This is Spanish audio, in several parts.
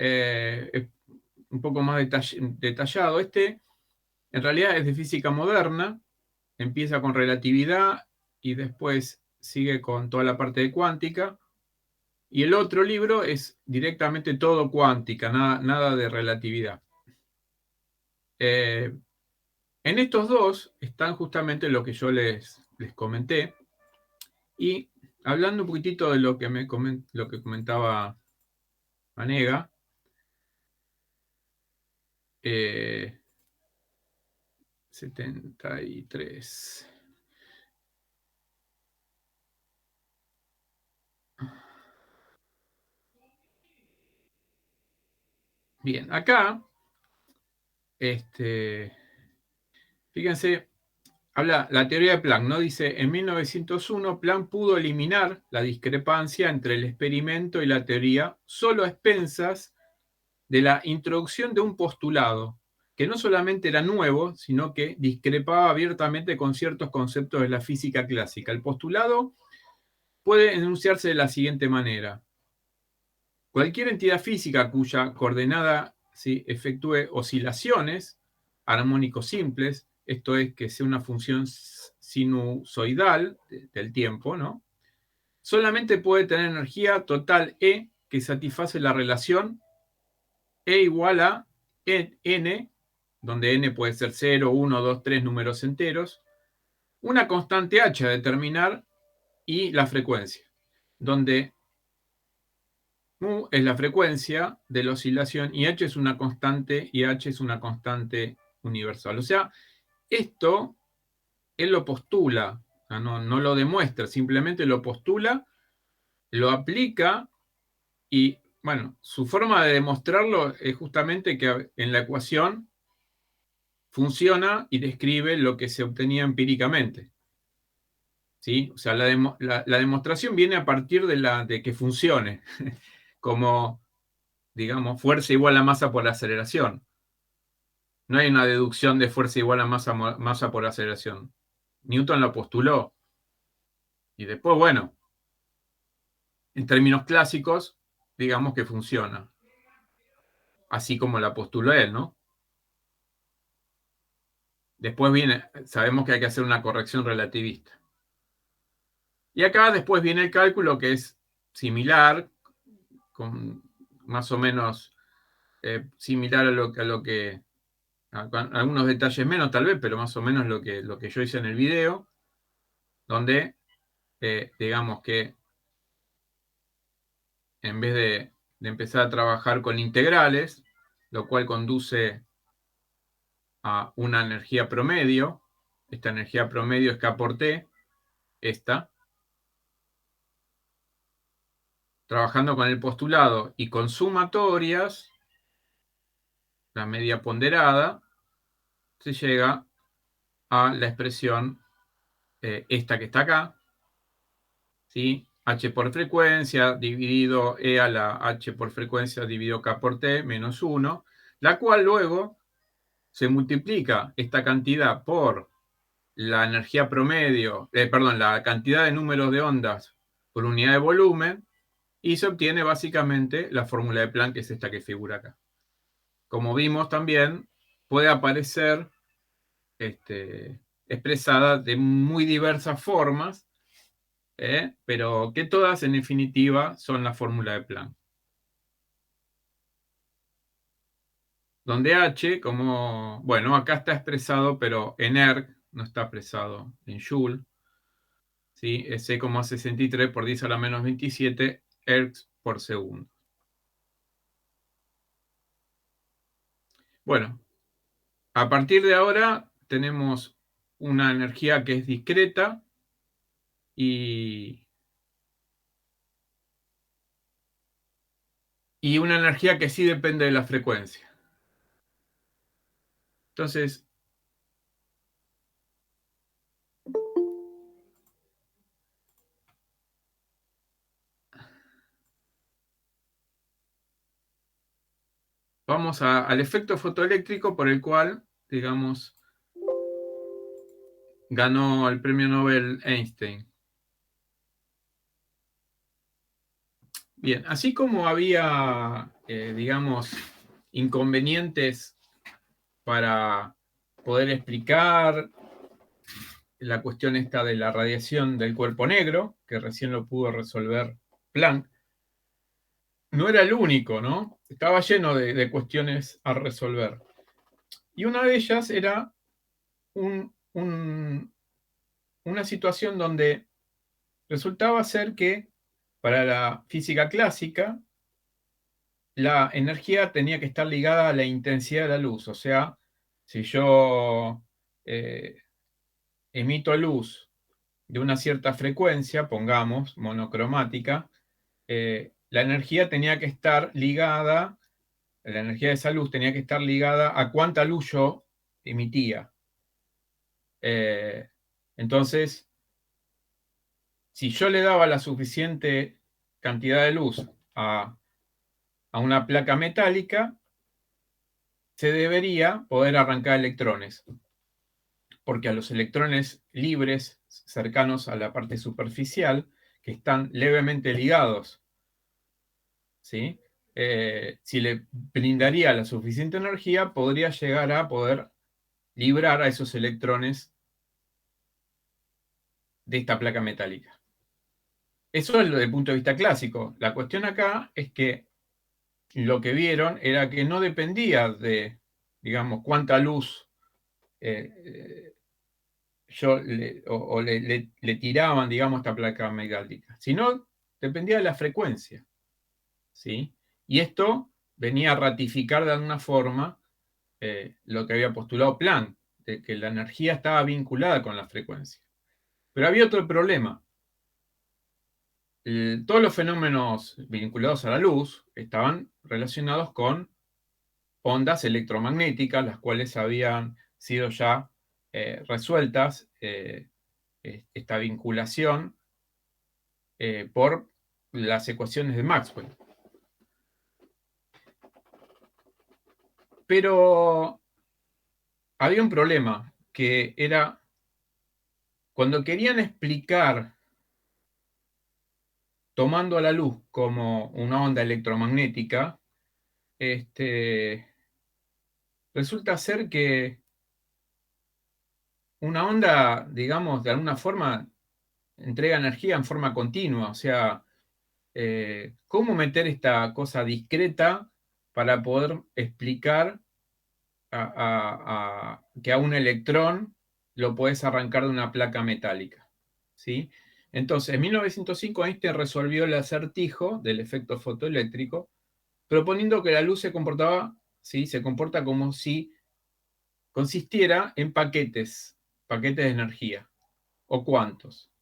es un poco más detallado. Este, en realidad, es de física moderna, empieza con relatividad y después sigue con toda la parte de cuántica. Y el otro libro es directamente todo cuántica, nada de relatividad. En estos dos están justamente lo que yo les comenté. Y hablando un poquitito de lo que comentaba Manega, 73. Bien, acá, fíjense, habla la teoría de Planck, ¿no? Dice, en 1901 Planck pudo eliminar la discrepancia entre el experimento y la teoría solo a expensas de la introducción de un postulado que no solamente era nuevo, sino que discrepaba abiertamente con ciertos conceptos de la física clásica. El postulado puede enunciarse de la siguiente manera. Cualquier entidad física cuya coordenada efectúe oscilaciones armónicos simples, esto es, que sea una función sinusoidal del tiempo, ¿no? Solamente puede tener energía total E que satisface la relación E igual a n, donde n puede ser 0, 1, 2, 3 números enteros, una constante h a determinar y la frecuencia, donde mu es la frecuencia de la oscilación y h es una constante y h es una constante universal. O sea, esto él lo postula, o sea, no lo demuestra, simplemente lo postula, lo aplica y, bueno, su forma de demostrarlo es justamente que en la ecuación funciona y describe lo que se obtenía empíricamente. ¿Sí? O sea, la demostración viene a partir de que funcione, como, digamos, fuerza igual a masa por aceleración. No hay una deducción de fuerza igual a masa por aceleración. Newton lo postuló. Y después, bueno, en términos clásicos, digamos que funciona. Así como la postuló él, ¿no? Después viene, sabemos que hay que hacer una corrección relativista. Y acá después viene el cálculo, que es similar, con más o menos similar a lo que algunos detalles menos tal vez, pero más o menos lo que yo hice en el video, donde digamos que en vez de empezar a trabajar con integrales, lo cual conduce a una energía promedio, esta energía promedio es K por T, esta, trabajando con el postulado y con sumatorias, la media ponderada, se llega a la expresión esta que está acá, ¿sí? H por frecuencia dividido E a la H por frecuencia dividido K por T menos 1, la cual luego se multiplica esta cantidad por la energía promedio, perdón, la cantidad de números de ondas por unidad de volumen y se obtiene básicamente la fórmula de Planck, que es esta que figura acá. Como vimos también, puede aparecer expresada de muy diversas formas, pero que todas en definitiva son la fórmula de Planck. Donde H, como, bueno, acá está expresado, pero en erg no está expresado en Joule, ¿sí? Es C,63 por 10 a la menos 27 ergs por segundo. Bueno, a partir de ahora tenemos una energía que es discreta y una energía que sí depende de la frecuencia. Entonces, vamos al efecto fotoeléctrico por el cual, digamos, ganó el premio Nobel Einstein. Bien, así como había, digamos, inconvenientes para poder explicar la cuestión esta de la radiación del cuerpo negro, que recién lo pudo resolver Planck, no era el único, ¿no? Estaba lleno de cuestiones a resolver. Y una de ellas era una situación donde resultaba ser que para la física clásica la energía tenía que estar ligada a la intensidad de la luz. O sea, si yo emito luz de una cierta frecuencia, pongamos monocromática, la energía tenía que estar ligada, la energía de esa luz tenía que estar ligada a cuánta luz yo emitía. Entonces, si yo le daba la suficiente cantidad de luz a una placa metálica, se debería poder arrancar electrones, porque a los electrones libres cercanos a la parte superficial, que están levemente ligados, ¿sí? Si le brindaría la suficiente energía, podría llegar a poder librar a esos electrones de esta placa metálica. Eso es lo del punto de vista clásico. La cuestión acá es que lo que vieron era que no dependía de, digamos, cuánta luz le tiraban, digamos, esta placa metálica, sino dependía de la frecuencia, ¿sí? Y esto venía a ratificar de alguna forma lo que había postulado Planck, de que la energía estaba vinculada con la frecuencia. Pero había otro problema. Todos los fenómenos vinculados a la luz estaban relacionados con ondas electromagnéticas, las cuales habían sido ya resueltas, esta vinculación, por las ecuaciones de Maxwell. Pero había un problema, que era cuando querían explicar, tomando a la luz como una onda electromagnética, resulta ser que una onda, digamos, de alguna forma entrega energía en forma continua. O sea, ¿cómo meter esta cosa discreta para poder explicar que a un electrón lo puedes arrancar de una placa metálica? ¿Sí? Entonces, en 1905 Einstein resolvió el acertijo del efecto fotoeléctrico, proponiendo que la luz se comportaba, ¿sí? Se comporta como si consistiera en paquetes de energía, o cuantos.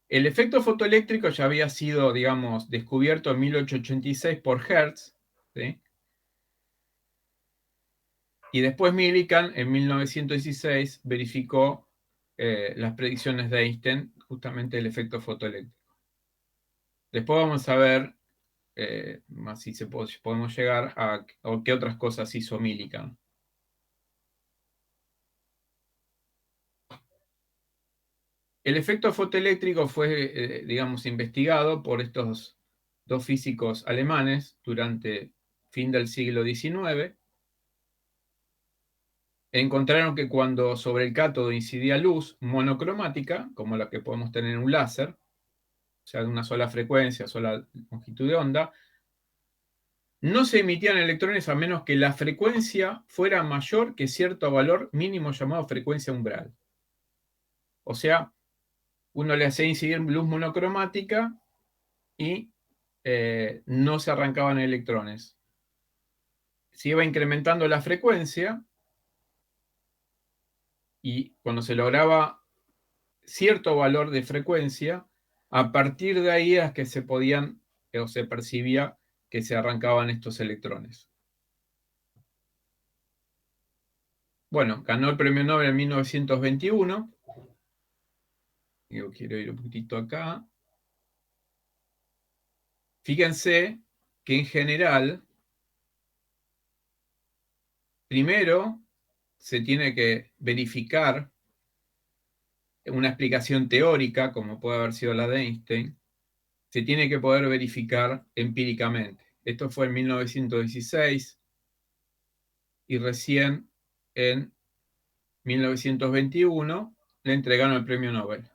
El efecto fotoeléctrico ya había sido, digamos, descubierto en 1886 por Hertz, ¿sí? Y después Millikan, en 1916, verificó las predicciones de Einstein, justamente el efecto fotoeléctrico. Después vamos a ver más si podemos llegar a qué otras cosas hizo Millikan. El efecto fotoeléctrico fue, digamos, investigado por estos dos físicos alemanes durante fin del siglo XIX. Encontraron que cuando sobre el cátodo incidía luz monocromática, como la que podemos tener en un láser, o sea, de una sola frecuencia, sola longitud de onda, no se emitían electrones a menos que la frecuencia fuera mayor que cierto valor mínimo llamado frecuencia umbral. O sea, uno le hacía incidir luz monocromática y no se arrancaban electrones. Se iba incrementando la frecuencia y cuando se lograba cierto valor de frecuencia, a partir de ahí es que se podían o se percibía que se arrancaban estos electrones. Bueno, ganó el premio Nobel en 1921. Yo quiero ir un poquitito acá. Fíjense que en general, primero se tiene que verificar una explicación teórica, como puede haber sido la de Einstein, se tiene que poder verificar empíricamente. Esto fue en 1916 y recién en 1921 le entregaron el premio Nobel.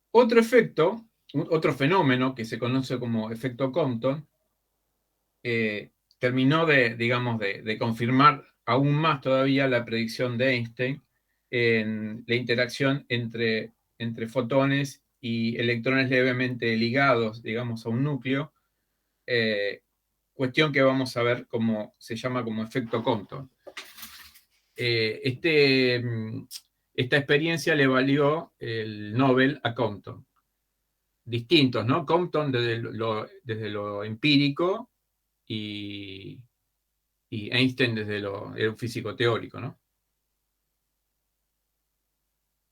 Otro efecto, otro fenómeno que se conoce como efecto Compton, terminó de confirmar aún más todavía la predicción de Einstein en la interacción entre fotones y electrones levemente ligados, digamos, a un núcleo, cuestión que vamos a ver cómo se llama como efecto Compton. Esta experiencia le valió el Nobel a Compton. Distintos, ¿no? Compton desde lo empírico y Einstein desde era un físico teórico, ¿no?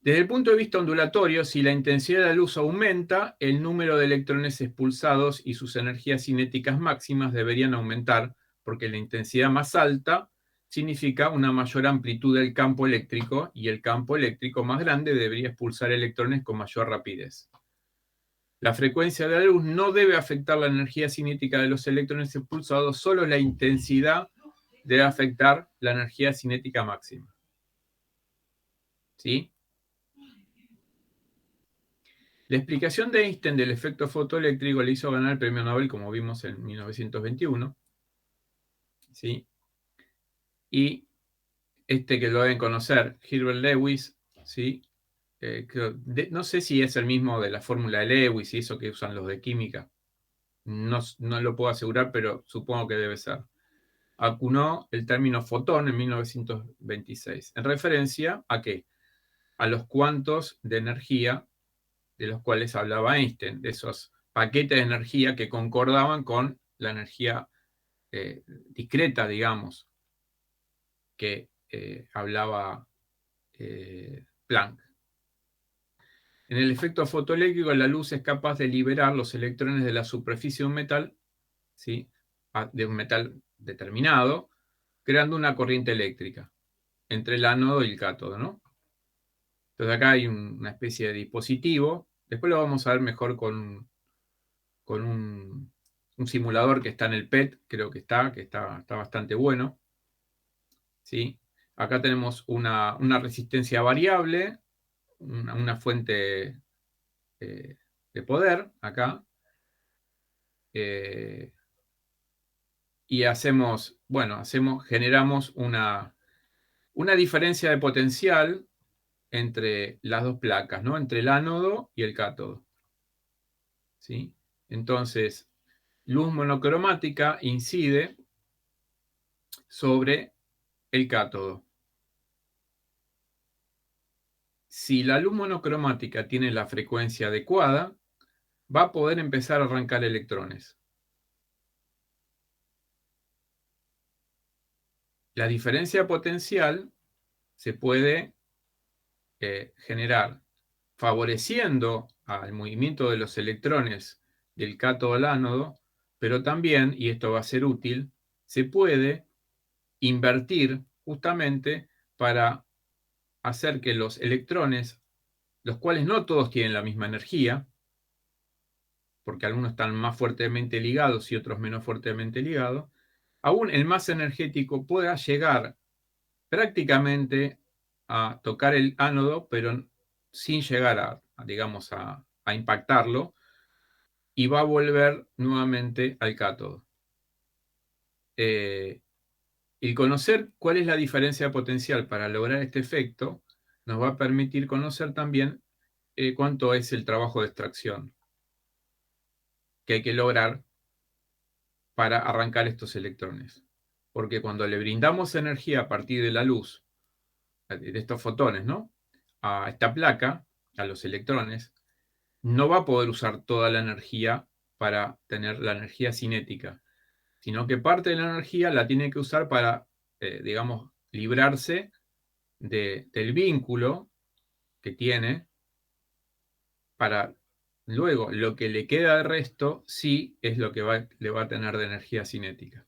Desde el punto de vista ondulatorio, si la intensidad de la luz aumenta, el número de electrones expulsados y sus energías cinéticas máximas deberían aumentar, porque la intensidad más alta significa una mayor amplitud del campo eléctrico, y el campo eléctrico más grande debería expulsar electrones con mayor rapidez. La frecuencia de la luz no debe afectar la energía cinética de los electrones expulsados, solo la intensidad debe afectar la energía cinética máxima. ¿Sí? La explicación de Einstein del efecto fotoeléctrico le hizo ganar el premio Nobel, como vimos en 1921. ¿Sí? Y que lo deben conocer, Herbert Lewis, ¿sí? No sé si es el mismo de la fórmula de Lewis y eso que usan los de química. No lo puedo asegurar, pero supongo que debe ser. Acuñó el término fotón en 1926. ¿En referencia a qué? A los cuantos de energía de los cuales hablaba Einstein, de esos paquetes de energía que concordaban con la energía discreta, digamos, que hablaba Planck. En el efecto fotoeléctrico, la luz es capaz de liberar los electrones de la superficie de un metal, ¿sí? De un metal determinado, creando una corriente eléctrica entre el ánodo y el cátodo, ¿no? Entonces acá hay una especie de dispositivo. Después lo vamos a ver mejor con un simulador que está en el PET, creo que está bastante bueno. ¿Sí? Acá tenemos una resistencia variable, una fuente de poder, acá. Y generamos una diferencia de potencial entre las dos placas, ¿no? Entre el ánodo y el cátodo. ¿Sí? Entonces, luz monocromática incide sobre el cátodo. Si la luz monocromática tiene la frecuencia adecuada, va a poder empezar a arrancar electrones. La diferencia potencial se puede generar favoreciendo al movimiento de los electrones del cátodo al ánodo, pero también, y esto va a ser útil, se puede invertir justamente para hacer que los electrones, los cuales no todos tienen la misma energía, porque algunos están más fuertemente ligados y otros menos fuertemente ligados, aún el más energético pueda llegar prácticamente a tocar el ánodo, pero sin llegar digamos, a impactarlo, y va a volver nuevamente al cátodo. El conocer cuál es la diferencia potencial para lograr este efecto nos va a permitir conocer también cuánto es el trabajo de extracción que hay que lograr para arrancar estos electrones. Porque cuando le brindamos energía a partir de la luz, de estos fotones, ¿no? A esta placa, a los electrones, no va a poder usar toda la energía para tener la energía cinética, sino que parte de la energía la tiene que usar para, digamos, librarse del vínculo que tiene, para luego lo que le queda de resto sí es lo que le va a tener de energía cinética.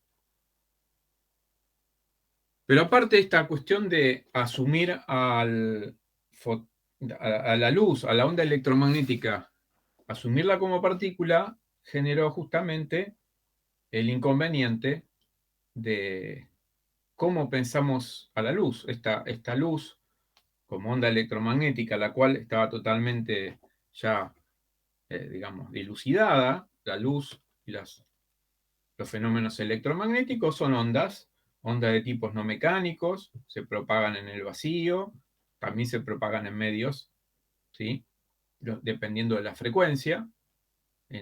Pero aparte de esta cuestión de asumir a la luz, a la onda electromagnética, asumirla como partícula generó justamente el inconveniente de cómo pensamos a la luz. Esta luz como onda electromagnética, la cual estaba totalmente ya, digamos, dilucidada, la luz y los fenómenos electromagnéticos son ondas de tipos no mecánicos, se propagan en el vacío, también se propagan en medios, ¿sí? Dependiendo de la frecuencia,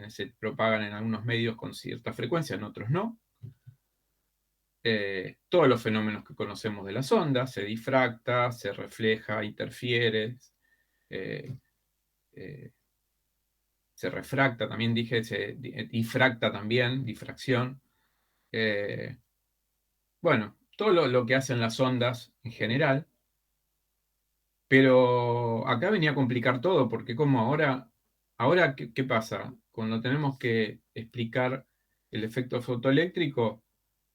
se propagan en algunos medios con cierta frecuencia, en otros no. Todos los fenómenos que conocemos de las ondas, se difracta, se refleja, interfiere, eh, eh, se refracta, también dije, se difracta también, difracción. Eh, bueno, todo lo que hacen las ondas en general, pero acá venía a complicar todo, porque como ahora ¿qué pasa? Cuando tenemos que explicar el efecto fotoeléctrico,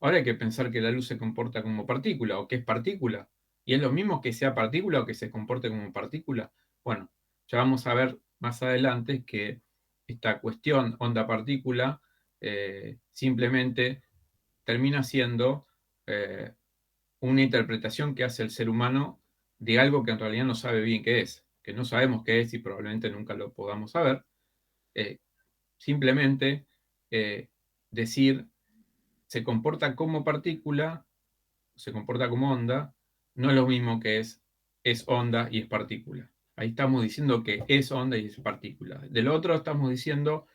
ahora hay que pensar que la luz se comporta como partícula o que es partícula. Y es lo mismo que sea partícula o que se comporte como partícula. Bueno, ya vamos a ver más adelante que esta cuestión onda-partícula simplemente termina siendo una interpretación que hace el ser humano de algo que en realidad no sabe bien qué es, que no sabemos qué es y probablemente nunca lo podamos saber. Eh, simplemente decir se comporta como partícula, se comporta como onda, no es lo mismo que es onda y es partícula. Ahí estamos diciendo que es onda y es partícula. Del otro estamos diciendo,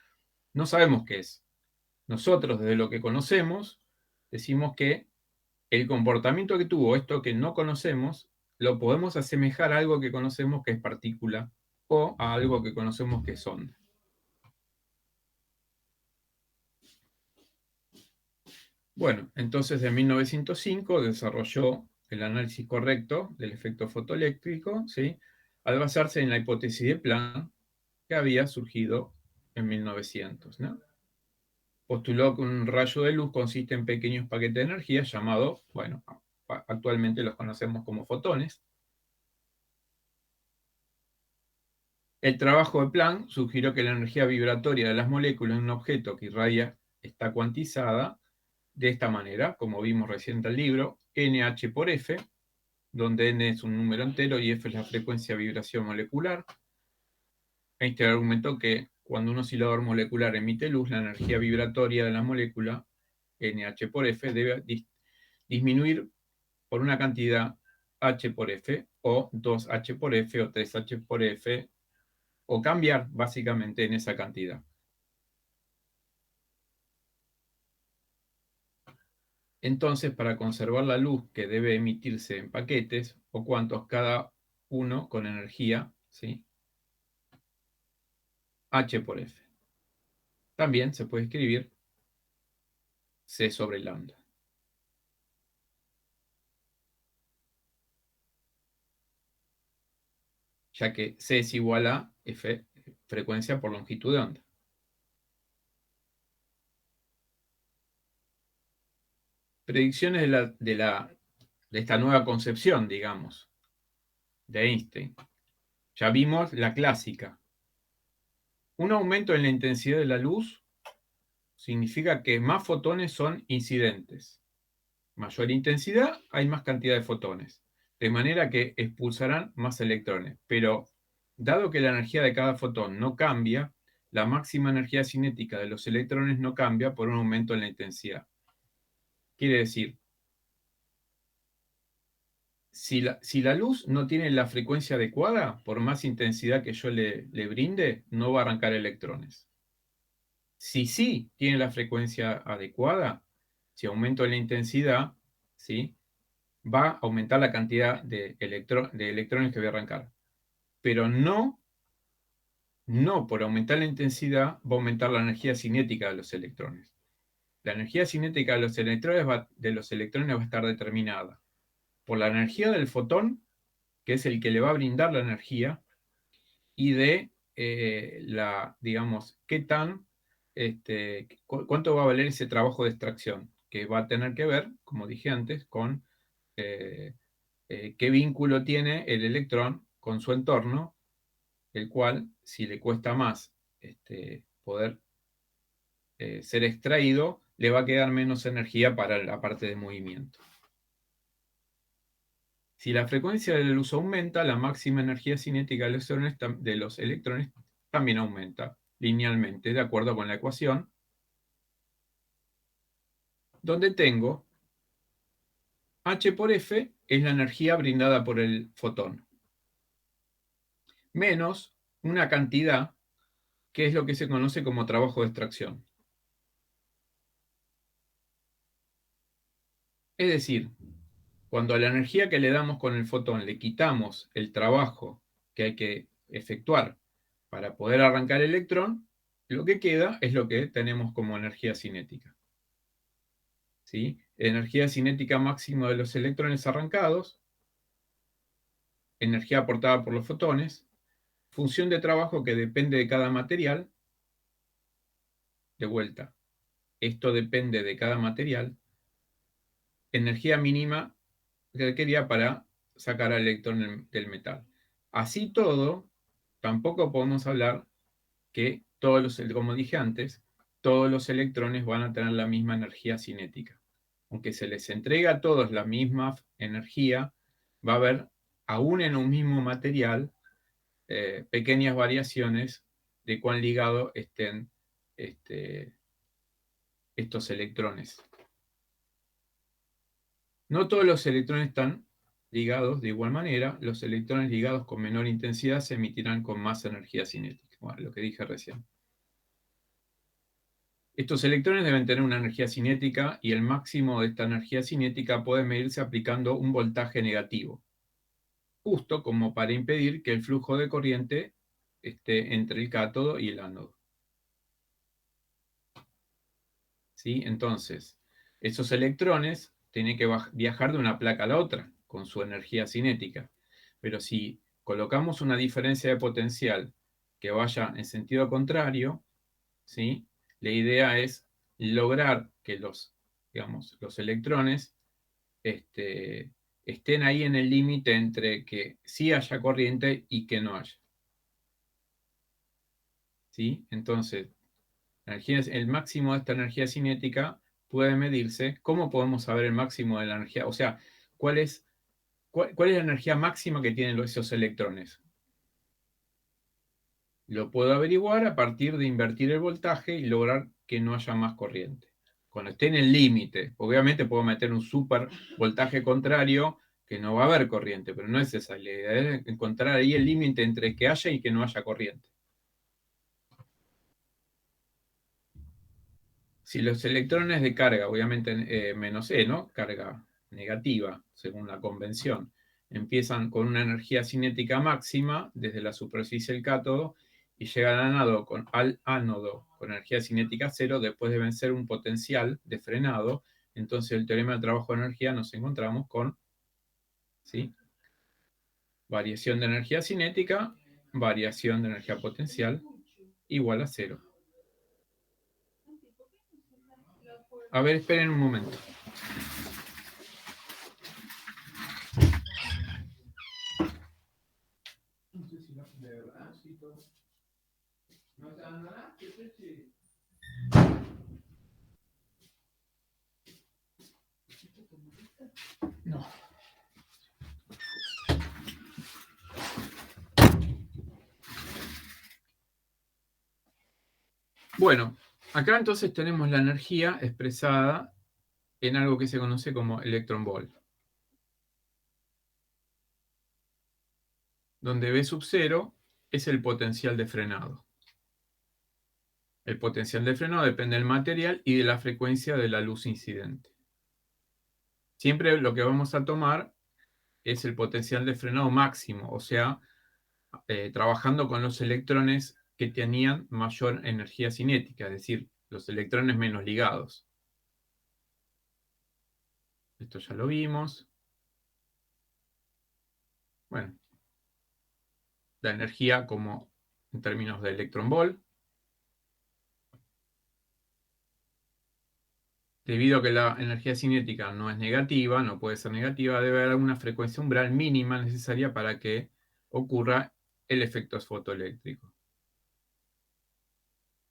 no sabemos qué es. Nosotros, desde lo que conocemos, decimos que el comportamiento que tuvo esto que no conocemos, lo podemos asemejar a algo que conocemos que es partícula o a algo que conocemos que es onda. Bueno, entonces en 1905 desarrolló el análisis correcto del efecto fotoeléctrico, ¿sí? Al basarse en la hipótesis de Planck que había surgido en 1900, ¿no? Postuló que un rayo de luz consiste en pequeños paquetes de energía llamados, bueno, actualmente los conocemos como fotones. El trabajo de Planck sugirió que la energía vibratoria de las moléculas en un objeto que irradia está cuantizada de esta manera, como vimos recién en el libro, NH por F, donde N es un número entero y F es la frecuencia de vibración molecular. Einstein argumentó que cuando un oscilador molecular emite luz, la energía vibratoria de la molécula, NH por F, debe disminuir por una cantidad H por F, o 2H por F, o 3H por F, o cambiar básicamente en esa cantidad. Entonces, para conservar la luz que debe emitirse en paquetes, o cuantos cada uno con energía, ¿sí? H por F. También se puede escribir C sobre lambda, ya que C es igual a F, frecuencia por longitud de onda. Predicciones de esta nueva concepción, digamos, de Einstein. Ya vimos la clásica. Un aumento en la intensidad de la luz significa que más fotones son incidentes. Mayor intensidad, hay más cantidad de fotones, de manera que expulsarán más electrones. Pero, dado que la energía de cada fotón no cambia, la máxima energía cinética de los electrones no cambia por un aumento en la intensidad. Quiere decir, si la luz no tiene la frecuencia adecuada, por más intensidad que yo le brinde, no va a arrancar electrones. Si sí tiene la frecuencia adecuada, si aumento la intensidad, ¿sí? Va a aumentar la cantidad de electrones que voy a arrancar. Pero no por aumentar la intensidad va a aumentar la energía cinética de los electrones. La energía cinética de los electrones va a estar determinada por la energía del fotón, que es el que le va a brindar la energía, y de digamos, cuánto va a valer ese trabajo de extracción, que va a tener que ver, como dije antes, con eh, qué vínculo tiene el electrón con su entorno, el cual, si le cuesta más poder ser extraído, le va a quedar menos energía para la parte de movimiento. Si la frecuencia de la luz aumenta, la máxima energía cinética de los electrones también aumenta linealmente, de acuerdo con la ecuación, donde tengo H por F es la energía brindada por el fotón, menos una cantidad que es lo que se conoce como trabajo de extracción. Es decir, cuando a la energía que le damos con el fotón le quitamos el trabajo que hay que efectuar para poder arrancar el electrón, lo que queda es lo que tenemos como energía cinética. ¿Sí? Energía cinética máxima de los electrones arrancados, energía aportada por los fotones, función de trabajo que depende de cada material, de vuelta, esto depende de cada material, energía mínima que requería para sacar al electrón del metal. Así todo, tampoco podemos hablar que todos los, como dije antes, todos los electrones van a tener la misma energía cinética. Aunque se les entrega a todos la misma energía, va a haber, aún en un mismo material, pequeñas variaciones de cuán ligados estén estos electrones. No todos los electrones están ligados de igual manera. Los electrones ligados con menor intensidad se emitirán con más energía cinética. Bueno, lo que dije recién. Estos electrones deben tener una energía cinética y el máximo de esta energía cinética puede medirse aplicando un voltaje negativo, justo como para impedir que el flujo de corriente esté entre el cátodo y el ánodo. ¿Sí? Entonces, esos electrones tienen que viajar de una placa a la otra con su energía cinética. Pero si colocamos una diferencia de potencial que vaya en sentido contrario, ¿sí? La idea es lograr que digamos, los electrones estén ahí en el límite entre que sí haya corriente y que no haya. ¿Sí? Entonces, el máximo de esta energía cinética puede medirse. ¿Cómo podemos saber el máximo de la energía? O sea, ¿cuál es la energía máxima que tienen esos electrones? Lo puedo averiguar a partir de invertir el voltaje y lograr que no haya más corriente. Cuando esté en el límite, obviamente puedo meter un super voltaje contrario que no va a haber corriente, pero no es esa la idea, es encontrar ahí el límite entre que haya y que no haya corriente. Si los electrones de carga, obviamente menos E, ¿no? Carga negativa, según la convención, empiezan con una energía cinética máxima desde la superficie del cátodo y llegan al ánodo con energía cinética cero, después de vencer un potencial de frenado. Entonces, el teorema del trabajo de energía nos encontramos con, ¿sí? Variación de energía cinética, variación de energía potencial, igual a cero. A ver, esperen un momento. De verdad, sí, todo. No te dan nada, ¿qué te? No. Bueno, acá entonces tenemos la energía expresada en algo que se conoce como electron volt, donde V sub 0 es el potencial de frenado. El potencial de frenado depende del material y de la frecuencia de la luz incidente. Siempre lo que vamos a tomar es el potencial de frenado máximo, o sea, trabajando con los electrones que tenían mayor energía cinética, es decir, los electrones menos ligados. Esto ya lo vimos. Bueno, la energía como en términos de electron volt. Debido a que la energía cinética no es negativa, no puede ser negativa, debe haber una frecuencia umbral mínima necesaria para que ocurra el efecto fotoeléctrico.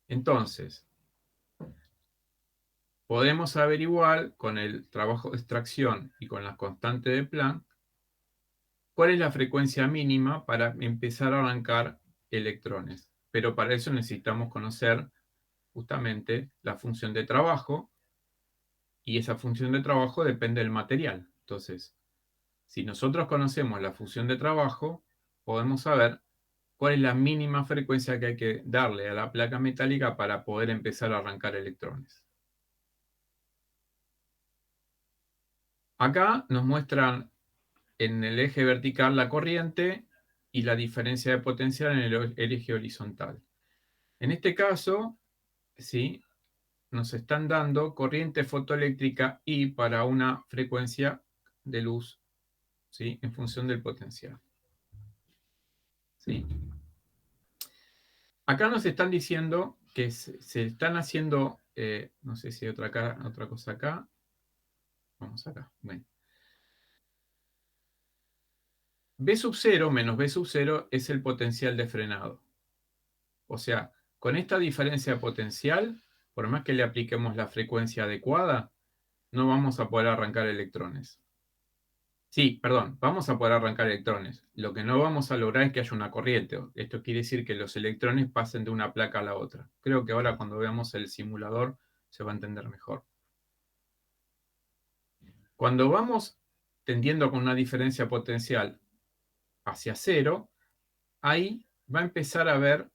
Entonces, podemos averiguar con el trabajo de extracción y con las constantes de Planck cuál es la frecuencia mínima para empezar a arrancar electrones. Pero para eso necesitamos conocer justamente la función de trabajo, y esa función de trabajo depende del material. Entonces, si nosotros conocemos la función de trabajo, podemos saber cuál es la mínima frecuencia que hay que darle a la placa metálica para poder empezar a arrancar electrones. Acá nos muestran en el eje vertical la corriente y la diferencia de potencial en el eje horizontal. En este caso, ¿sí?, nos están dando corriente fotoeléctrica I para una frecuencia de luz, ¿sí?, en función del potencial. ¿Sí? Acá nos están diciendo que se están haciendo, no sé si hay otra cosa acá. Vamos acá. Bueno. B sub 0 menos B sub 0 es el potencial de frenado. O sea, con esta diferencia potencial, por más que le apliquemos la frecuencia adecuada, no vamos a poder arrancar electrones. Sí, perdón, vamos a poder arrancar electrones. Lo que no vamos a lograr es que haya una corriente. Esto quiere decir que los electrones pasen de una placa a la otra. Creo que ahora cuando veamos el simulador se va a entender mejor. Cuando vamos tendiendo con una diferencia potencial hacia cero, ahí va a empezar a haber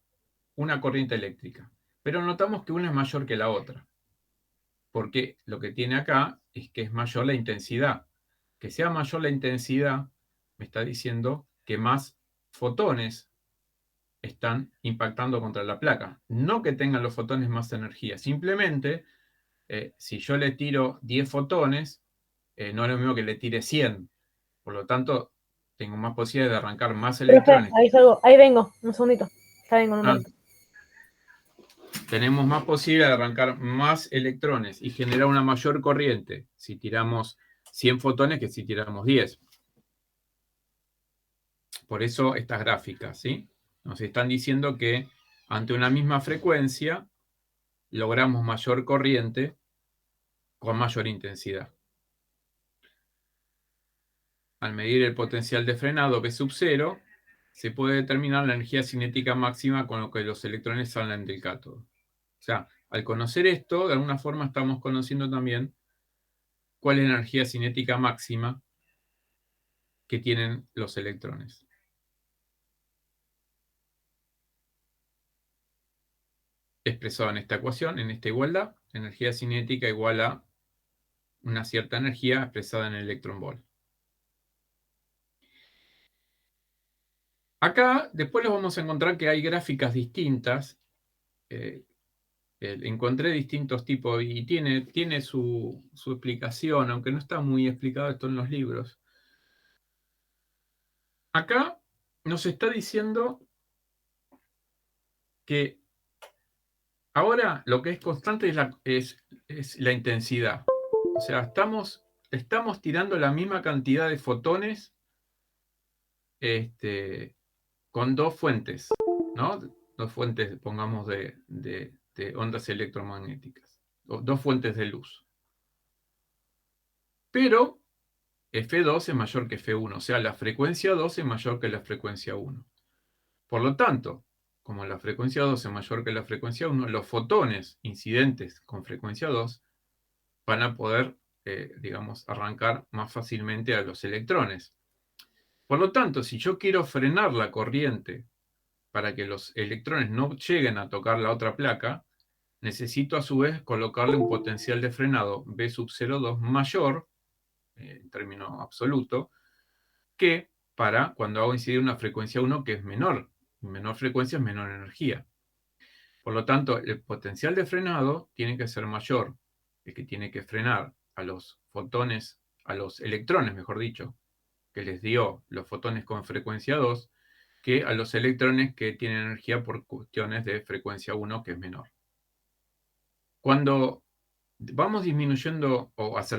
una corriente eléctrica. Pero notamos que una es mayor que la otra. Porque lo que tiene acá es que es mayor la intensidad. Que sea mayor la intensidad me está diciendo que más fotones están impactando contra la placa. No que tengan los fotones más energía. Simplemente, si yo le tiro 10 fotones, no es lo mismo que le tire 100. Por lo tanto, tengo más posibilidad de arrancar más Profe, electrones. ahí salgo, ahí vengo, un segundito. Ya vengo en un ratito. Tenemos más posibilidad de arrancar más electrones y generar una mayor corriente si tiramos 100 fotones que si tiramos 10. Por eso estas gráficas, ¿sí? Nos están diciendo que ante una misma frecuencia logramos mayor corriente con mayor intensidad. Al medir el potencial de frenado B sub 0, se puede determinar la energía cinética máxima con lo que los electrones salen del cátodo. O sea, al conocer esto, de alguna forma estamos conociendo también cuál es la energía cinética máxima que tienen los electrones. Expresado en esta ecuación, en esta igualdad, energía cinética igual a una cierta energía expresada en el electron volt. Acá después les vamos a encontrar que hay gráficas distintas. Encontré distintos tipos y tiene su explicación, aunque no está muy explicado esto en los libros. Acá nos está diciendo que ahora lo que es constante es la intensidad. O sea, estamos tirando la misma cantidad de fotones con dos fuentes, ¿no? Dos fuentes, pongamos, de ondas electromagnéticas, o dos fuentes de luz. Pero F2 es mayor que F1, o sea, la frecuencia 2 es mayor que la frecuencia 1. Por lo tanto, como la frecuencia 2 es mayor que la frecuencia 1, los fotones incidentes con frecuencia 2 van a poder, digamos, arrancar más fácilmente a los electrones. Por lo tanto, si yo quiero frenar la corriente para que los electrones no lleguen a tocar la otra placa, necesito a su vez colocarle un potencial de frenado B sub 0,2 mayor, en término absoluto, que para cuando hago incidir una frecuencia 1 que es menor. Menor frecuencia es menor energía. Por lo tanto, el potencial de frenado tiene que ser mayor, el que tiene que frenar a los fotones, a los electrones, mejor dicho, que les dio los fotones con frecuencia 2, que a los electrones que tienen energía por cuestiones de frecuencia 1, que es menor. Cuando vamos disminuyendo,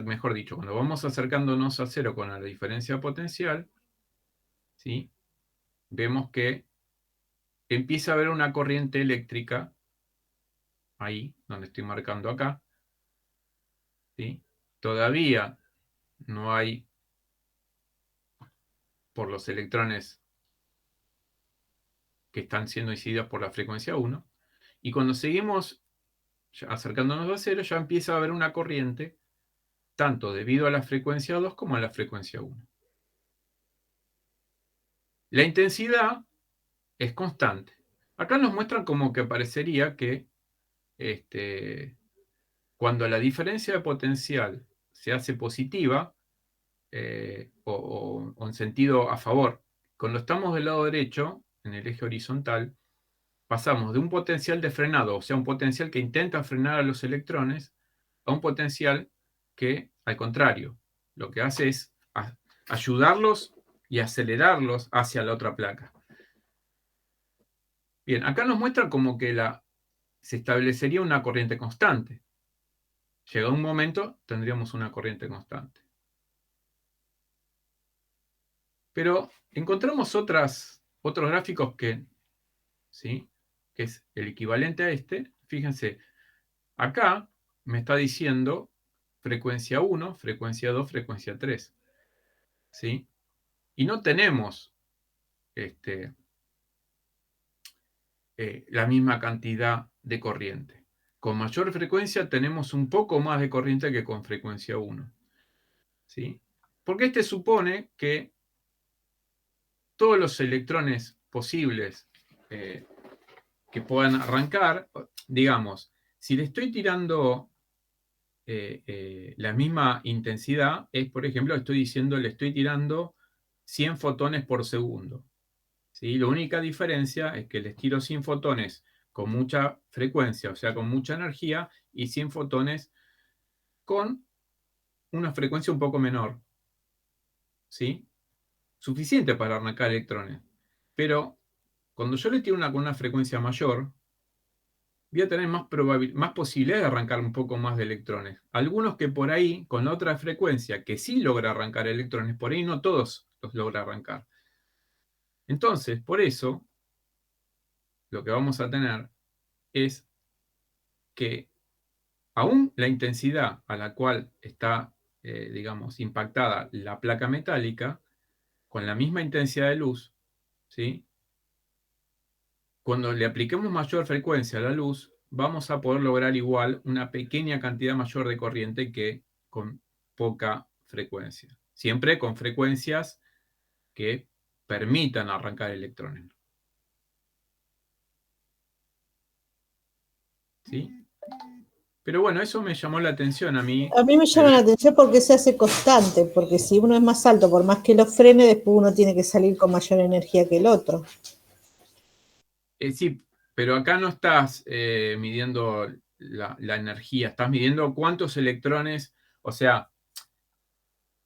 mejor dicho, cuando vamos acercándonos a cero con la diferencia potencial, ¿sí?, vemos que empieza a haber una corriente eléctrica ahí, donde estoy marcando acá, ¿sí? Todavía no hay por los electrones que están siendo incididos por la frecuencia 1. Y cuando seguimos acercándonos a 0, ya empieza a haber una corriente, tanto debido a la frecuencia 2 como a la frecuencia 1. La intensidad es constante. Acá nos muestran como que parecería que cuando la diferencia de potencial se hace positiva, o en sentido a favor, cuando estamos del lado derecho, en el eje horizontal, pasamos de un potencial de frenado, o sea, un potencial que intenta frenar a los electrones, a un potencial que, al contrario, lo que hace es ayudarlos y acelerarlos hacia la otra placa. Bien, acá nos muestra como que se establecería una corriente constante. Llegado un momento, tendríamos una corriente constante. Pero encontramos otros gráficos ¿sí? Que es el equivalente a este. Fíjense, acá me está diciendo frecuencia 1, frecuencia 2, frecuencia 3. ¿Sí? Y no tenemos la misma cantidad de corriente. Con mayor frecuencia tenemos un poco más de corriente que con frecuencia 1. ¿Sí? Porque este supone que todos los electrones posibles que puedan arrancar, digamos, si le estoy tirando la misma intensidad, es, por ejemplo, estoy diciendo, le estoy tirando 100 fotones por segundo. ¿Sí? La única diferencia es que les tiro 100 fotones con mucha frecuencia, o sea, con mucha energía, y 100 fotones con una frecuencia un poco menor. ¿Sí? Suficiente para arrancar electrones. Pero cuando yo le tiro con una frecuencia mayor, voy a tener más posibilidad de arrancar un poco más de electrones. Algunos que por ahí, con la otra frecuencia, que sí logra arrancar electrones, por ahí no todos los logra arrancar. Entonces, por eso, lo que vamos a tener es que aún la intensidad a la cual está, digamos, impactada la placa metálica, con la misma intensidad de luz, ¿sí? Cuando le apliquemos mayor frecuencia a la luz, vamos a poder lograr igual una pequeña cantidad mayor de corriente que con poca frecuencia. Siempre con frecuencias que permitan arrancar electrones. ¿Sí? Pero bueno, eso me llamó la atención a mí. A mí me llama la atención porque se hace constante, porque si uno es más alto, por más que lo frene, después uno tiene que salir con mayor energía que el otro. Sí, pero acá no estás midiendo la energía, estás midiendo cuántos electrones, o sea,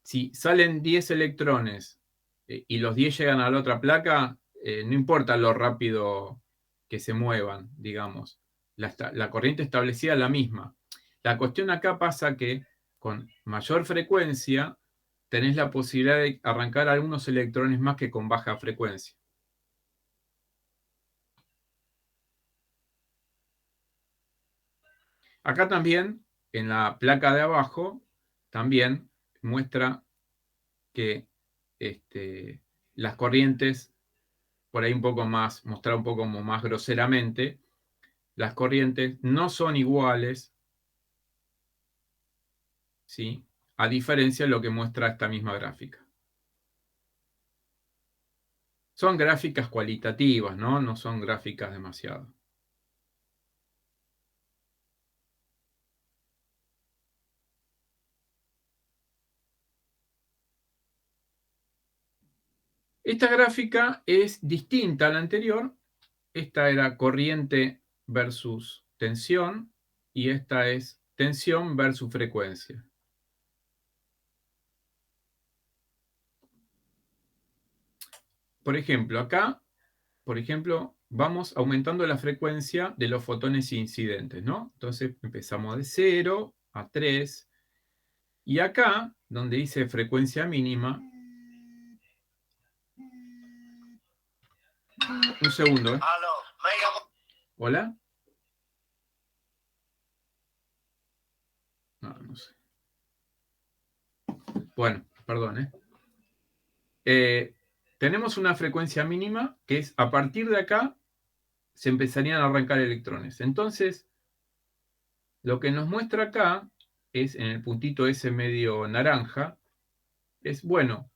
si salen 10 electrones y los 10 llegan a la otra placa, no importa lo rápido que se muevan, digamos. La corriente establecida es la misma. La cuestión acá pasa que con mayor frecuencia tenés la posibilidad de arrancar algunos electrones más que con baja frecuencia. Acá también, en la placa de abajo, también muestra que las corrientes, por ahí un poco más, mostrar un poco más groseramente, las corrientes no son iguales, ¿sí? A diferencia de lo que muestra esta misma gráfica. Son gráficas cualitativas, ¿no? No son gráficas demasiado. Esta gráfica es distinta a la anterior. Esta era corriente versus tensión y esta es tensión versus frecuencia. Por ejemplo, acá, vamos aumentando la frecuencia de los fotones incidentes, ¿no? Entonces empezamos de 0 a 3. Y acá, donde dice frecuencia mínima, un segundo, ¿eh? ¿Hola? No sé. Bueno, perdón. Tenemos una frecuencia mínima que es a partir de acá se empezarían a arrancar electrones. Entonces, lo que nos muestra acá es en el puntito ese medio naranja, es bueno,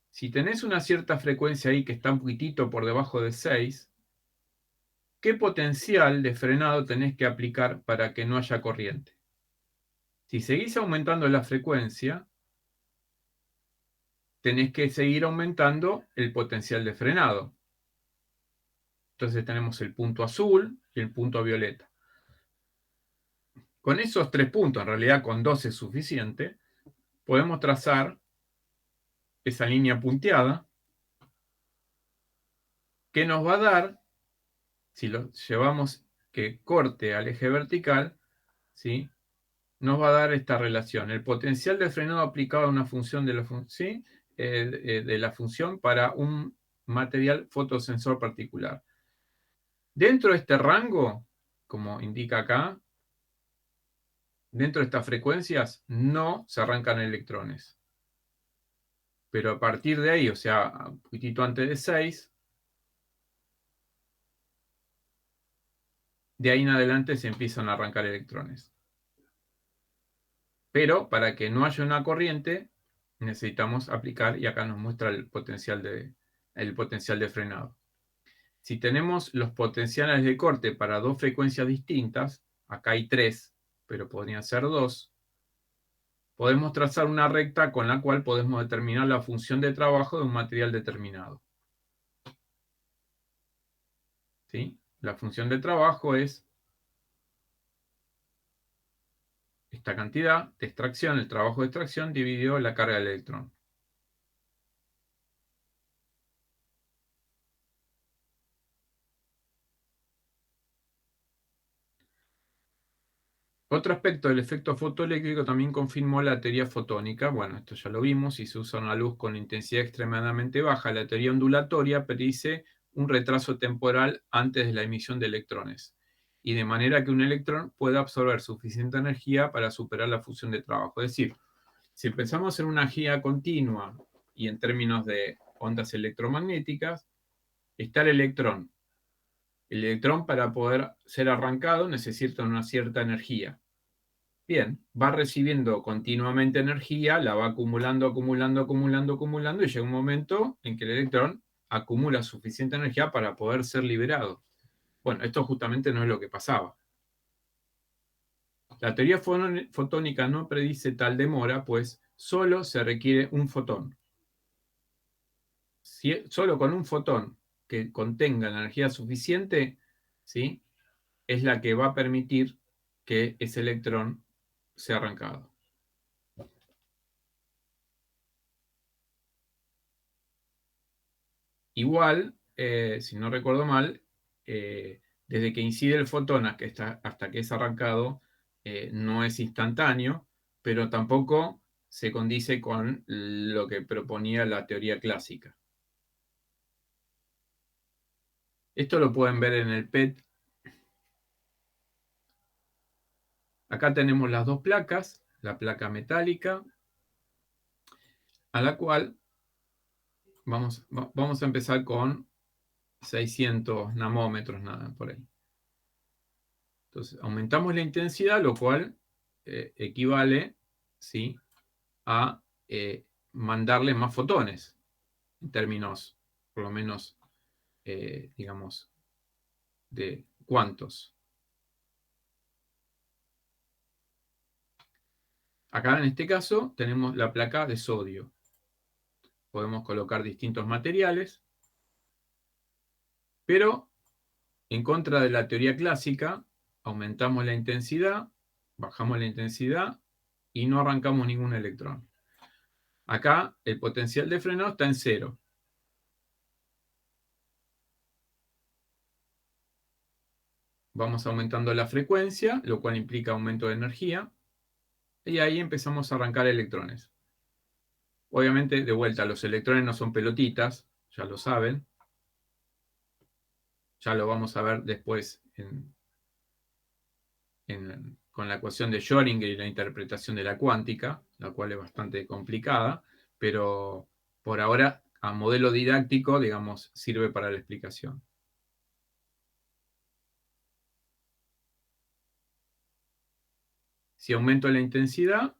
si tenés una cierta frecuencia ahí que está un poquitito por debajo de 6, ¿qué potencial de frenado tenés que aplicar para que no haya corriente? Si seguís aumentando la frecuencia, tenés que seguir aumentando el potencial de frenado. Entonces tenemos el punto azul y el punto violeta. Con esos 3 puntos, en realidad con 2 es suficiente, podemos trazar esa línea punteada que nos va a dar, si lo llevamos que corte al eje vertical, ¿sí? Nos va a dar esta relación. El potencial de frenado aplicado a una función de la función para un material fotosensor particular. Dentro de este rango, como indica acá, dentro de estas frecuencias no se arrancan electrones. Pero a partir de ahí, o sea, un poquitito antes de 6, de ahí en adelante se empiezan a arrancar electrones. Pero para que no haya una corriente, necesitamos aplicar, y acá nos muestra el potencial de frenado. Si tenemos los potenciales de corte para 2 frecuencias distintas, acá hay 3, pero podrían ser 2, podemos trazar una recta con la cual podemos determinar la función de trabajo de un material determinado. ¿Sí? La función de trabajo es esta cantidad de extracción, el trabajo de extracción, dividido la carga del electrón. Otro aspecto del efecto fotoeléctrico también confirmó la teoría fotónica. Bueno, esto ya lo vimos. Si se usa una luz con intensidad extremadamente baja, la teoría ondulatoria predice un retraso temporal antes de la emisión de electrones, y de manera que un electrón pueda absorber suficiente energía para superar la fusión de trabajo. Es decir, si empezamos en una energía continua y en términos de ondas electromagnéticas, está el electrón. El electrón, para poder ser arrancado, necesita una cierta energía. Bien, va recibiendo continuamente energía, la va acumulando, y llega un momento en que el electrón acumula suficiente energía para poder ser liberado. Bueno, esto justamente no es lo que pasaba. La teoría fotónica no predice tal demora, pues solo se requiere un fotón. Solo con un fotón que contenga la energía suficiente, ¿sí?, es la que va a permitir que ese electrón sea arrancado. Igual, si no recuerdo mal, desde que incide el fotón hasta que es arrancado, no es instantáneo, pero tampoco se condice con lo que proponía la teoría clásica. Esto lo pueden ver en el PET. Acá tenemos las 2 placas, la placa metálica, a la cual vamos a empezar con 600 nanómetros, nada, por ahí. Entonces, aumentamos la intensidad, lo cual equivale, ¿sí?, a mandarle más fotones, en términos, por lo menos, digamos, de cuántos. Acá, en este caso, tenemos la placa de sodio. Podemos colocar distintos materiales, pero en contra de la teoría clásica, aumentamos la intensidad, bajamos la intensidad y no arrancamos ningún electrón. Acá el potencial de frenado está en 0. Vamos aumentando la frecuencia, lo cual implica aumento de energía, y ahí empezamos a arrancar electrones. Obviamente, de vuelta, los electrones no son pelotitas, ya lo saben. Ya lo vamos a ver después con la ecuación de Schrödinger y la interpretación de la cuántica, la cual es bastante complicada, pero por ahora a modelo didáctico, digamos, sirve para la explicación. Si aumento la intensidad,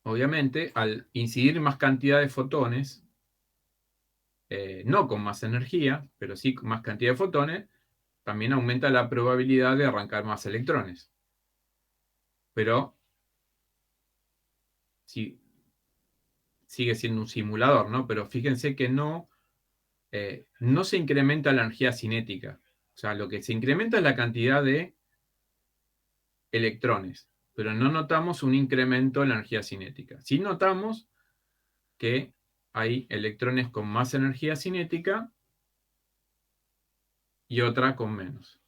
obviamente, al incidir más cantidad de fotones, no con más energía, pero sí con más cantidad de fotones, también aumenta la probabilidad de arrancar más electrones. Pero sí, sigue siendo un simulador, ¿no? Pero fíjense que no se incrementa la energía cinética. O sea, lo que se incrementa es la cantidad de electrones, pero no notamos un incremento en la energía cinética. Sí notamos que hay electrones con más energía cinética y otra con menos.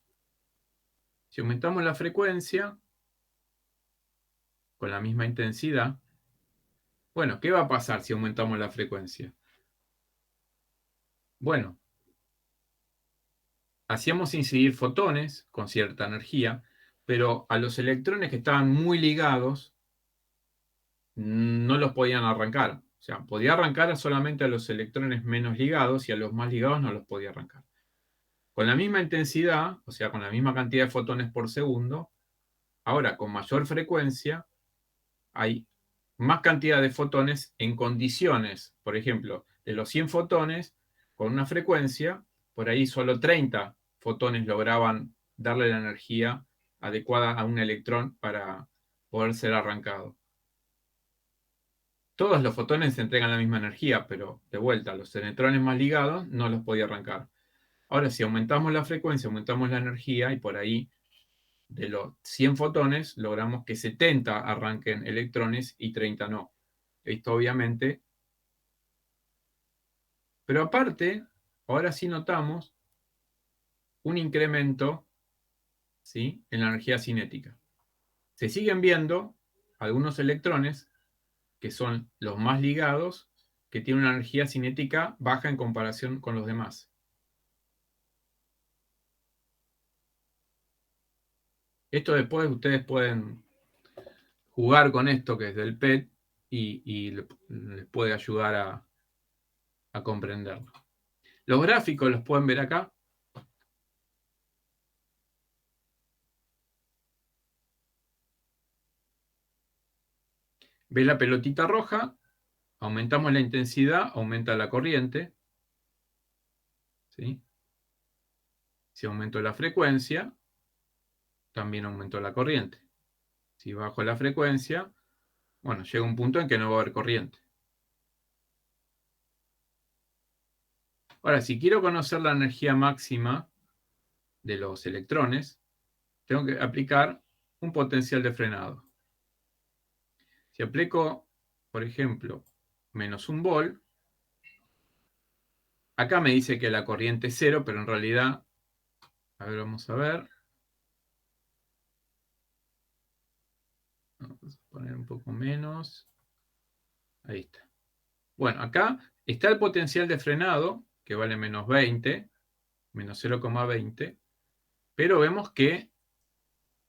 Si aumentamos la frecuencia con la misma intensidad, bueno, ¿qué va a pasar si aumentamos la frecuencia? Bueno, hacíamos incidir fotones con cierta energía, pero a los electrones que estaban muy ligados no los podían arrancar. O sea, podía arrancar solamente a los electrones menos ligados y a los más ligados no los podía arrancar. Con la misma intensidad, o sea, con la misma cantidad de fotones por segundo, ahora con mayor frecuencia hay más cantidad de fotones en condiciones, por ejemplo, de los 100 fotones, con una frecuencia, por ahí solo 30 fotones lograban darle la energía adecuada a un electrón para poder ser arrancado. Todos los fotones entregan la misma energía, pero de vuelta, los electrones más ligados no los podía arrancar. Ahora, si aumentamos la frecuencia, aumentamos la energía y por ahí de los 100 fotones logramos que 70 arranquen electrones y 30 no. Esto obviamente. Pero aparte, ahora sí notamos un incremento, ¿sí?, en la energía cinética. Se siguen viendo algunos electrones que son los más ligados, que tienen una energía cinética baja en comparación con los demás. Esto después ustedes pueden jugar con esto que es del PET y les puede ayudar a comprenderlo. Los gráficos los pueden ver acá. ¿Ve la pelotita roja? Aumentamos la intensidad, aumenta la corriente. ¿Sí? Si aumento la frecuencia, también aumentó la corriente. Si bajo la frecuencia, bueno, llega un punto en que no va a haber corriente. Ahora, si quiero conocer la energía máxima de los electrones, tengo que aplicar un potencial de frenado. Si aplico, por ejemplo, menos 1 volt, acá me dice que la corriente es 0, pero en realidad, a ver, vamos a ver. Vamos a poner un poco menos. Ahí está. Bueno, acá está el potencial de frenado, que vale menos 20, menos 0,20, pero vemos que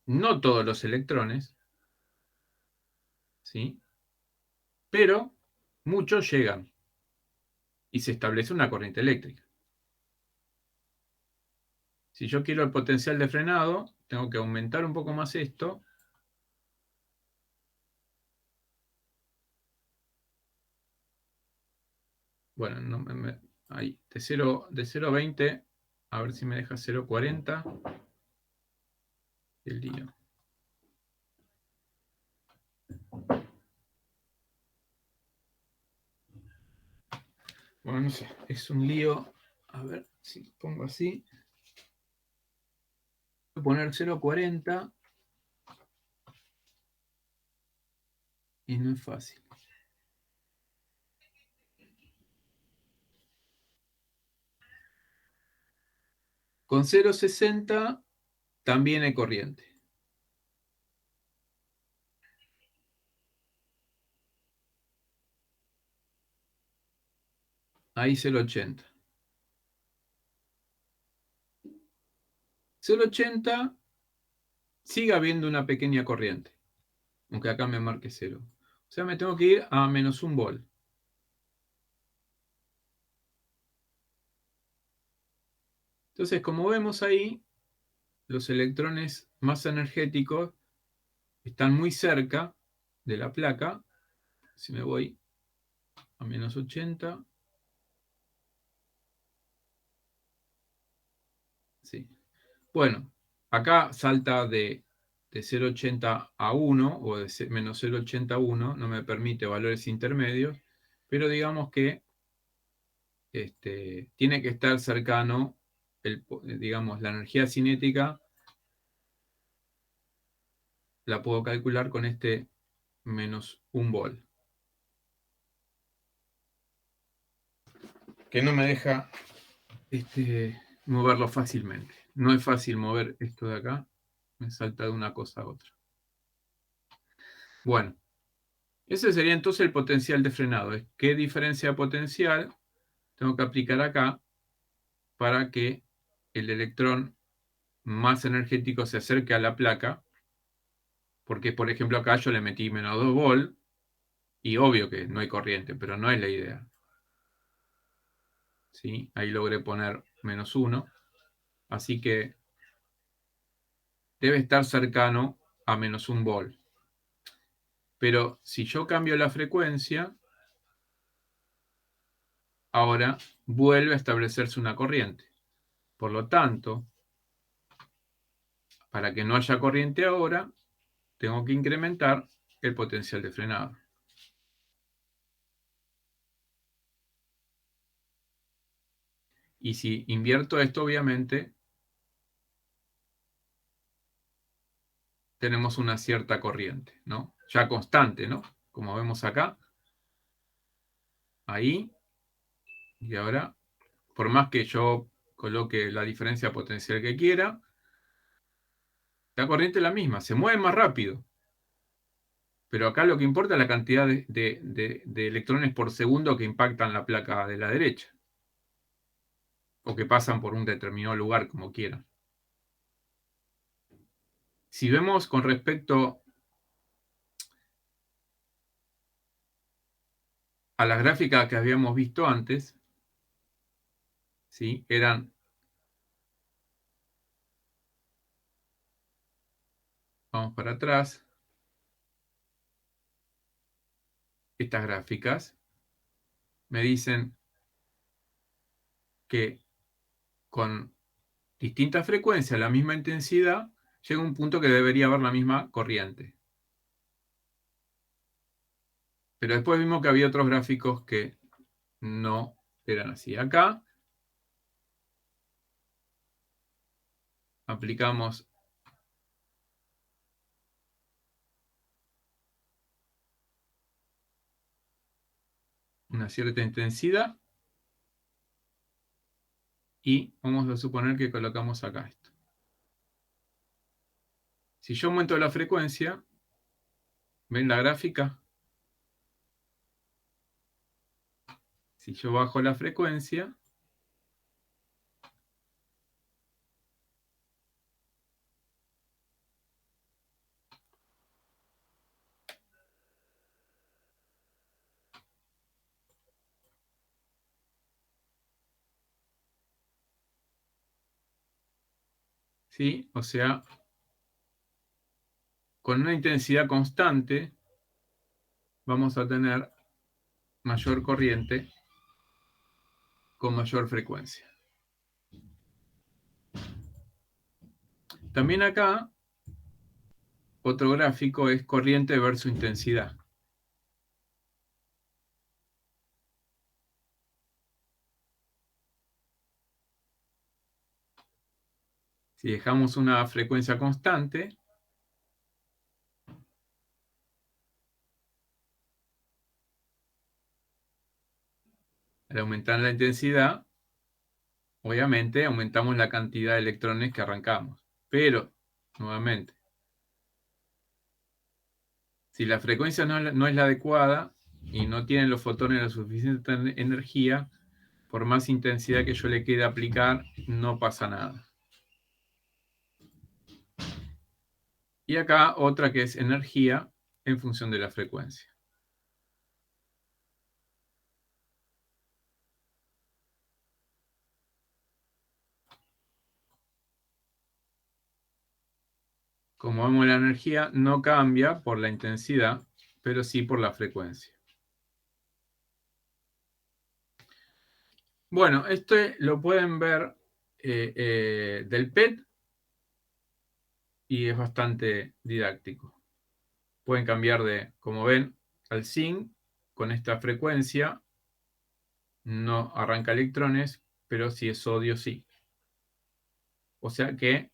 no todos los electrones, ¿sí?, pero muchos llegan y se establece una corriente eléctrica. Si yo quiero el potencial de frenado, tengo que aumentar un poco más esto. Bueno, no, ahí, de 0 a 20, a ver si me deja 0,40. El lío. Bueno, no sé, es un lío. A ver si pongo así. Voy a poner 0,40 y no es fácil. Con 0,60 también hay corriente. Ahí 0,80. 0,80 sigue habiendo una pequeña corriente, aunque acá me marque 0. O sea, me tengo que ir a menos 1 volt. Entonces, como vemos ahí, los electrones más energéticos están muy cerca de la placa. Si me voy a menos 80. Sí. Bueno, acá salta de 0,80 a 1 o de menos 0,80 a 1, no me permite valores intermedios, pero digamos que tiene que estar cercano, digamos, la energía cinética la puedo calcular con este menos 1 volt, que no me deja moverlo fácilmente. No es fácil mover esto de acá, me salta de una cosa a otra. Bueno, ese sería entonces el potencial de frenado. ¿Qué diferencia de potencial tengo que aplicar acá para que el electrón más energético se acerque a la placa? Porque, por ejemplo, acá yo le metí menos 2 volt y obvio que no hay corriente, pero no es la idea. ¿Sí? Ahí logré poner menos 1. Así que debe estar cercano a menos 1 volt. Pero si yo cambio la frecuencia, ahora vuelve a establecerse una corriente. Por lo tanto, para que no haya corriente ahora, tengo que incrementar el potencial de frenado. Y si invierto esto, obviamente, tenemos una cierta corriente, ¿no? Ya constante, ¿no? Como vemos acá. Ahí. Y ahora, por más que yo coloque la diferencia potencial que quiera, la corriente es la misma, se mueve más rápido. Pero acá lo que importa es la cantidad de electrones por segundo que impactan la placa de la derecha. O que pasan por un determinado lugar, como quieran. Si vemos con respecto a las gráficas que habíamos visto antes, ¿sí? Vamos para atrás. Estas gráficas me dicen que con distintas frecuencias, la misma intensidad, llega un punto que debería haber la misma corriente. Pero después vimos que había otros gráficos que no eran así. Acá aplicamos una cierta intensidad y vamos a suponer que colocamos acá esto. Si yo aumento la frecuencia, ¿ven la gráfica? Si yo bajo la frecuencia, ¿sí? O sea, con una intensidad constante vamos a tener mayor corriente con mayor frecuencia. También acá, otro gráfico es corriente versus intensidad. Si dejamos una frecuencia constante, al aumentar la intensidad, obviamente aumentamos la cantidad de electrones que arrancamos. Pero, nuevamente, si la frecuencia no es la adecuada y no tienen los fotones la suficiente energía, por más intensidad que yo le quede aplicar, no pasa nada. Y acá otra que es energía en función de la frecuencia. Como vemos, la energía no cambia por la intensidad, pero sí por la frecuencia. Bueno, este lo pueden ver del PET y es bastante didáctico. Pueden cambiar de, como ven, al zinc con esta frecuencia. No arranca electrones, pero si es sodio, sí. O sea que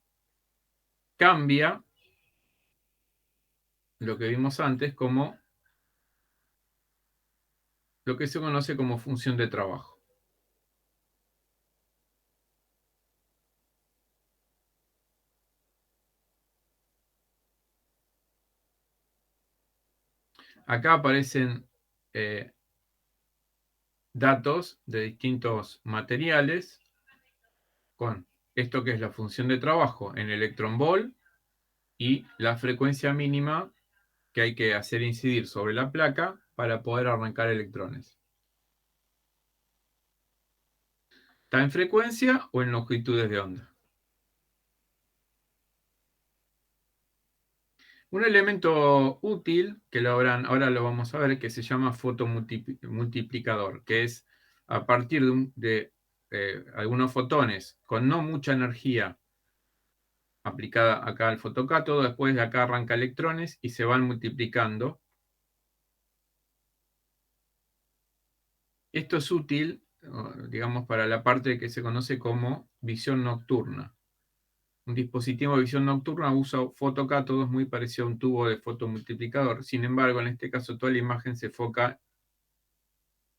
cambia lo que vimos antes como lo que se conoce como función de trabajo. Acá aparecen datos de distintos materiales con esto que es la función de trabajo en electronvolt y la frecuencia mínima que hay que hacer incidir sobre la placa para poder arrancar electrones. ¿Está en frecuencia o en longitudes de onda? Un elemento útil, que ahora lo vamos a ver, que se llama fotomultiplicador, que es a partir de algunos fotones con no mucha energía aplicada acá al fotocátodo, después de acá arranca electrones y se van multiplicando. Esto es útil, digamos, para la parte que se conoce como visión nocturna. Un dispositivo de visión nocturna usa fotocátodos muy parecido a un tubo de fotomultiplicador. Sin embargo, en este caso toda la imagen se enfoca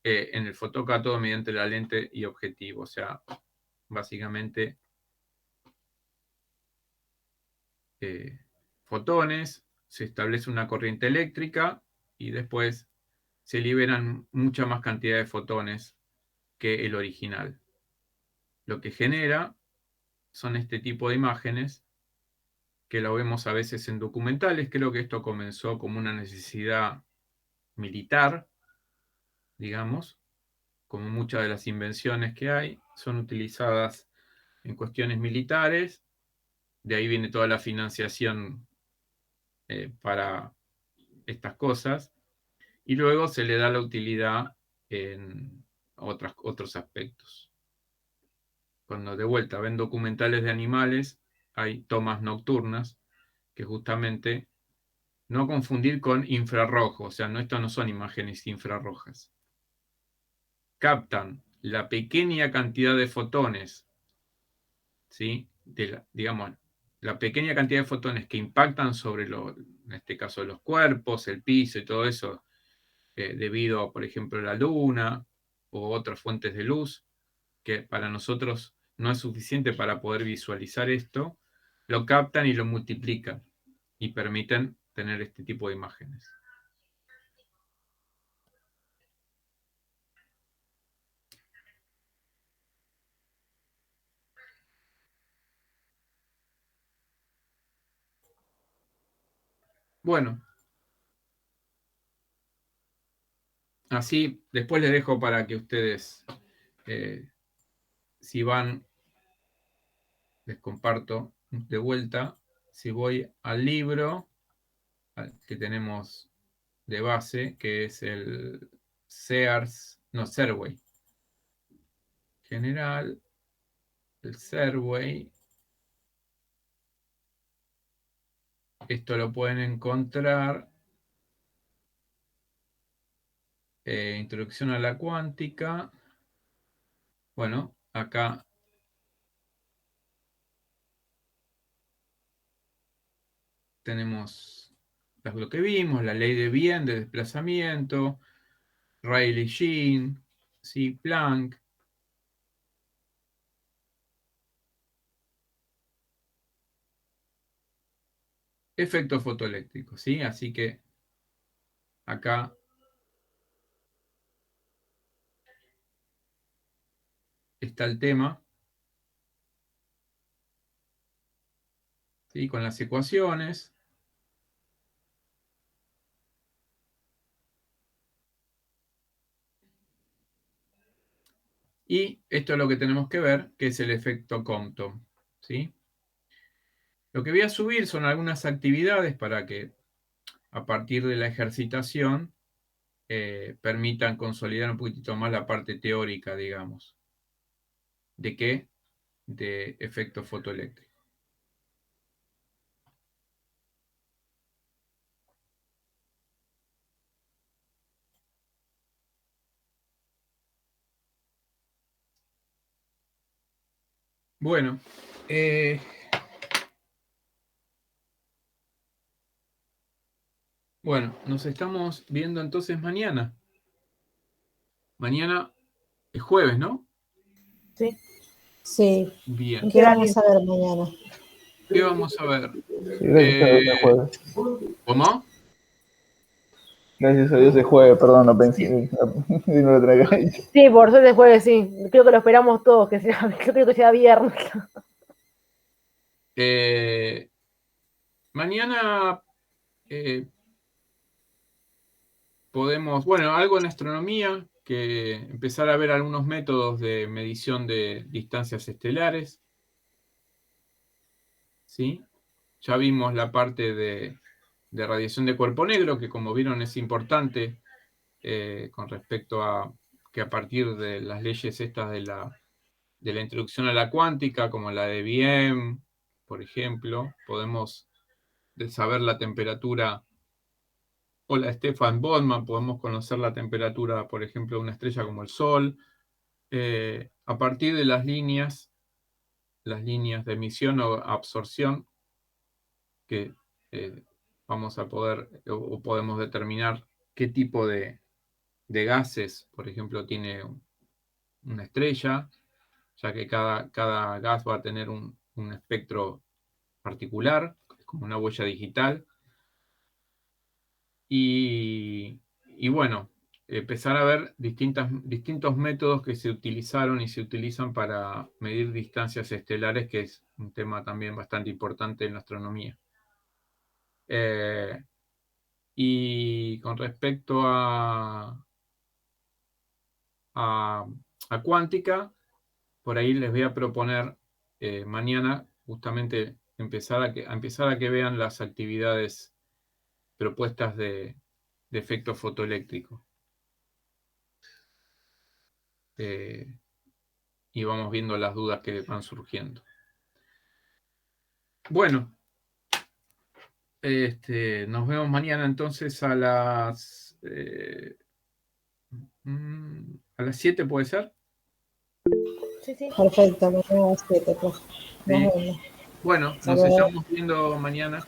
en el fotocátodo mediante la lente y objetivo. O sea, básicamente fotones, se establece una corriente eléctrica y después se liberan mucha más cantidad de fotones que el original. Lo que genera son este tipo de imágenes que lo vemos a veces en documentales. Creo que esto comenzó como una necesidad militar, digamos, como muchas de las invenciones que hay son utilizadas en cuestiones militares, de ahí viene toda la financiación para estas cosas, y luego se le da la utilidad en otros aspectos. Cuando de vuelta ven documentales de animales, hay tomas nocturnas que justamente no confundir con infrarrojo, o sea, esto no son imágenes infrarrojas. Captan la pequeña cantidad de fotones, ¿sí? Digamos, la pequeña cantidad de fotones que impactan sobre, en este caso, los cuerpos, el piso y todo eso, debido a, por ejemplo, la luna o otras fuentes de luz, que para nosotros no es suficiente para poder visualizar esto, lo captan y lo multiplican y permiten tener este tipo de imágenes. Bueno, así después les dejo para que ustedes, si van, les comparto de vuelta. Si voy al libro que tenemos de base, que es el Serway general, el Serway. Esto lo pueden encontrar. Introducción a la cuántica. Bueno, acá tenemos lo que vimos, la ley de Wien de desplazamiento, Rayleigh-Jean, ¿sí? Planck. Efecto fotoeléctrico, ¿sí? Así que acá está el tema, ¿sí? Con las ecuaciones. Y esto es lo que tenemos que ver, que es el efecto Compton, ¿sí? Lo que voy a subir son algunas actividades para que a partir de la ejercitación permitan consolidar un poquitito más la parte teórica, digamos. ¿De qué? De efecto fotoeléctrico. Bueno, nos estamos viendo entonces mañana. Mañana es jueves, ¿no? Sí. Sí. Bien. ¿Qué vamos a ver mañana? ¿Qué vamos a ver? Sí, gracias a Dios es jueves. ¿Cómo? Gracias a Dios es jueves, perdón, no pensé. No lo tenía que haber dicho. Sí, por suerte el jueves sí. Creo que lo esperamos todos, que sea, yo creo que sea viernes. Mañana podemos, algo en astronomía, que empezar a ver algunos métodos de medición de distancias estelares. ¿Sí? Ya vimos la parte de radiación de cuerpo negro, que como vieron es importante con respecto a que a partir de las leyes estas de la introducción a la cuántica, como la de Wien, por ejemplo, podemos saber la temperatura, o la de Stefan Boltzmann, podemos conocer la temperatura, por ejemplo, de una estrella como el Sol, a partir de las líneas de emisión o absorción que vamos a poder o podemos determinar qué tipo de gases, por ejemplo, tiene una estrella, ya que cada gas va a tener un espectro particular, como una huella digital. Y bueno, empezar a ver distintos métodos que se utilizaron y se utilizan para medir distancias estelares, que es un tema también bastante importante en la astronomía. Y con respecto a cuántica, por ahí les voy a proponer mañana justamente empezar a que vean las actividades propuestas de efecto fotoeléctrico. Y vamos viendo las dudas que van surgiendo. Bueno, nos vemos mañana entonces a las 7, ¿puede ser? Sí, sí. Perfecto, mañana a las 7, pues. Nos Sí. vemos. Bueno, Hasta nos luego. estamos viendo mañana.